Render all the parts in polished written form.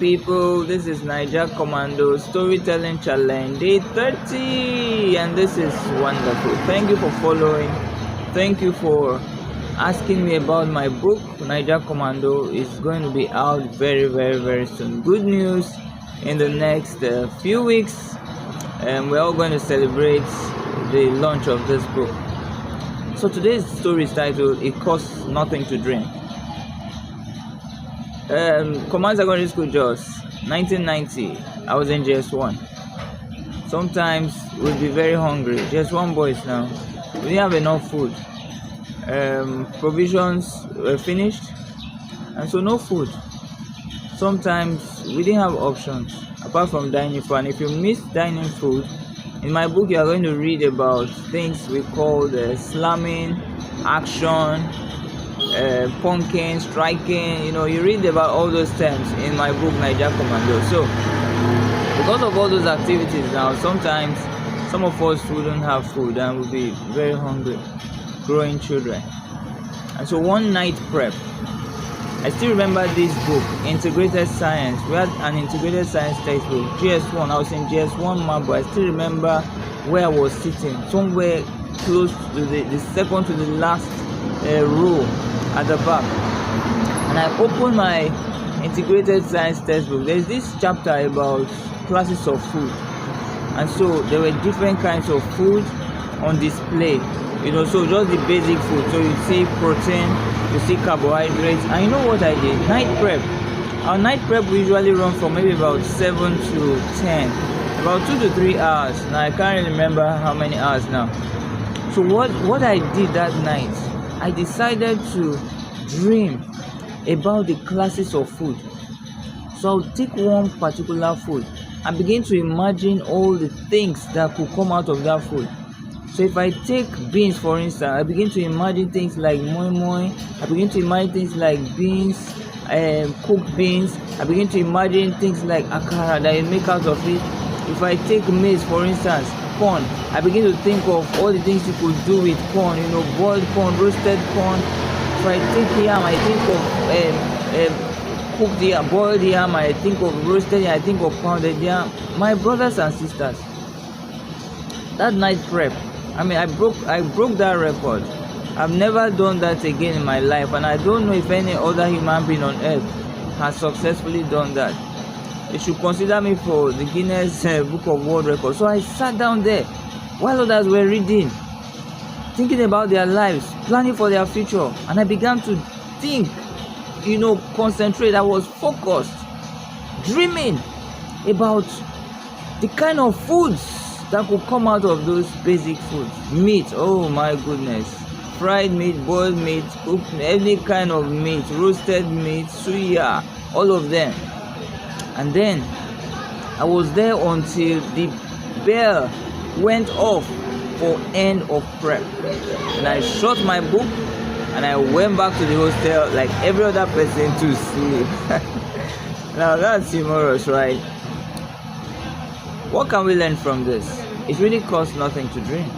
People, this is Niger Commando Storytelling Challenge Day 30, and this is wonderful. Thank you for following. Thank you for asking me about my book. Niger Commando is going to be out very soon. Good news, in the next few weeks, and we're all going to celebrate the launch of this book. So today's story is titled "It Costs Nothing to Dream." Command Secondary School, Jos, 1990. I was in JS1. Sometimes we'd be very hungry. JS1 boys now. We didn't have enough food. Provisions were finished, and so no food. Sometimes we didn't have options apart from dining food. And if you miss dining food, in my book you are going to read about things we call slamming, action, punking, striking. You read about all those terms in my book Niger Commando. So because of all those activities now, sometimes some of us wouldn't have food and would be very hungry, growing children. And so one night prep, I still remember this book, Integrated Science. We had an integrated science textbook, GS1. I was in GS1 Mabo. I still remember where I was sitting, somewhere close to the second to the last row at the back, and I opened my integrated science textbook. There's this chapter about classes of food, and so there were different kinds of food on display. So just the basic food. So you see protein, you see carbohydrates, and you know what I did? Night prep. Our night prep we usually run from maybe about 7 to 10, about 2 to 3 hours. Now I can't really remember how many hours now. So what I did that night, I decided to dream about the classes of food. So I'll take one particular food and begin to imagine all the things that could come out of that food. So if I take beans, for instance, I begin to imagine things like moi moi. I begin to imagine things like beans, cooked beans. I begin to imagine things like akara that you make out of it. If I take maize, for instance, corn, I begin to think of all the things you could do with corn, boiled corn, roasted corn. If I take yam, I think of cooked yam, boiled yam, I think of roasted yam, I think of pounded yam. My brothers and sisters, that night prep, I broke that record. I've never done that again in my life, and I don't know if any other human being on earth has successfully done that. They should consider me for the Guinness Book of World Records. So I sat down there while others were reading, thinking about their lives, planning for their future, and I began to think, concentrate. I was focused, dreaming about the kind of foods that could come out of those basic foods. Meat, oh my goodness, fried meat, boiled meat, cooked, any kind of meat, roasted meat, suya, all of them. And then I was there until the bell went off for end of prep, and I shut my book and I went back to the hostel like every other person to sleep. Now that's humorous, right? What can we learn from this? It really costs nothing to dream.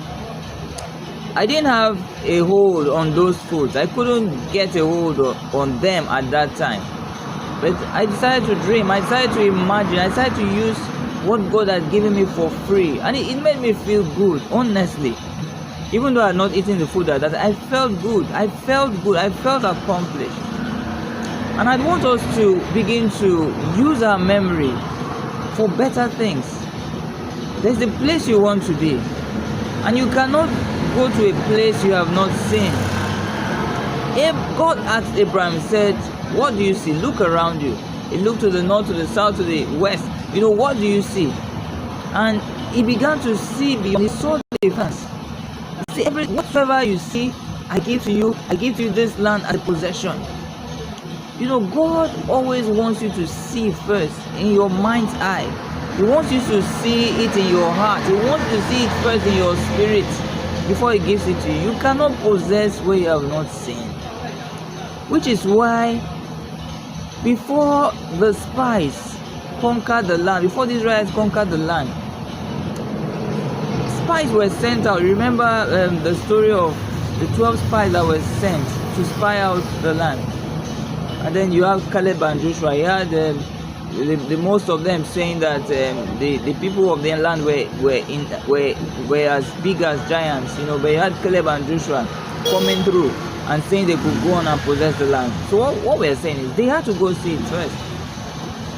I didn't have a hold on those foods. I couldn't get a hold on them at that time. But I decided to dream. I decided to imagine. I decided to use what God had given me for free. And it made me feel good, honestly. Even though I had not eaten the food that I felt good. I felt good. I felt accomplished. And I want us to begin to use our memory for better things. There's a place you want to be, and you cannot go to a place you have not seen. God asked Abraham, said, "What do you see? Look around you." He looked to the north, to the south, to the west. What do you see? And he began to see beyond. He saw the advance. See, whatever you see, I give to you. I give to you this land as a possession. God always wants you to see first in your mind's eye. He wants you to see it in your heart. He wants you to see it first in your spirit before he gives it to you. You cannot possess what you have not seen. Which is why before the spies conquered the land, before the Israelites conquered the land, spies were sent out. Remember the story of the 12 spies that were sent to spy out the land. And then you have Caleb and Joshua. You had the most of them saying that the people of their land were as big as giants. But you had Caleb and Joshua coming through and saying they could go on and possess the land. So what we're saying is they had to go see it first.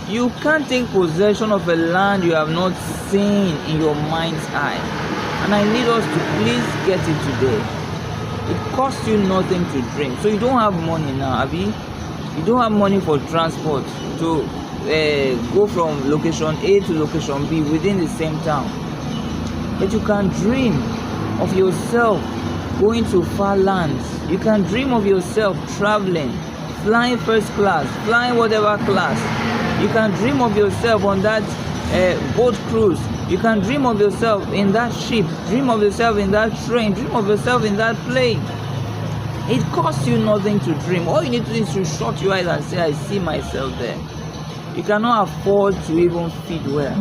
You can't take possession of a land you have not seen in your mind's eye. And I need us to please get it today. It costs you nothing to dream. So you don't have money now, Abi. You don't have money for transport to go from location A to location B within the same town. But you can dream of yourself going to far lands. You can dream of yourself traveling, flying first class, flying whatever class. You can dream of yourself on that boat cruise. You can dream of yourself in that ship. Dream of yourself in that train. Dream of yourself in that plane. It costs you nothing to dream. All you need to do is to shut your eyes and say, I see myself there. You cannot afford to even feed well.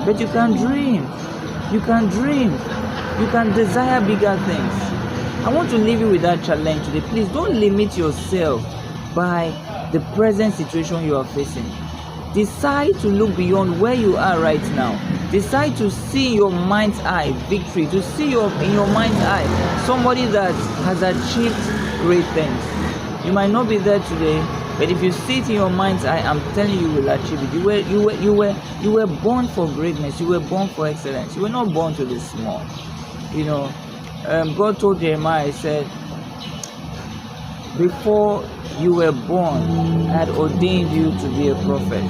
But you can dream. You can dream. You can desire bigger things. I want to leave you with that challenge today. Please don't limit yourself by the present situation you are facing. Decide to look beyond where you are right now. Decide to see in your mind's eye victory, to see in your mind's eye somebody that has achieved great things. You might not be there today, but if you see it in your mind's eye, I'm telling you, you will achieve it. You were born for greatness. You were born for excellence. You were not born to be small. God told Jeremiah, he said, before you were born, I had ordained you to be a prophet.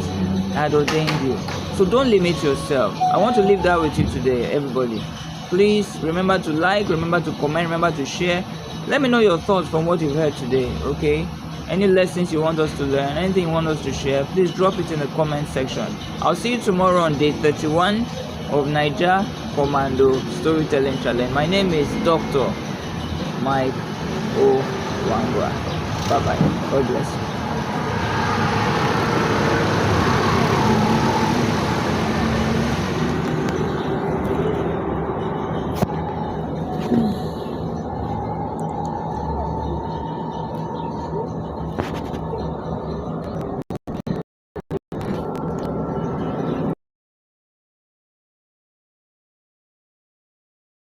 I had ordained you. So don't limit yourself. I want to leave that with you today, everybody. Please remember to like, remember to comment, remember to share. Let me know your thoughts from what you've heard today, okay? Any lessons you want us to learn, anything you want us to share, please drop it in the comment section. I'll see you tomorrow on day 31 of Naija Commando Storytelling Challenge. My name is Dr. Mike O. Wangwa. Bye-bye. God bless you.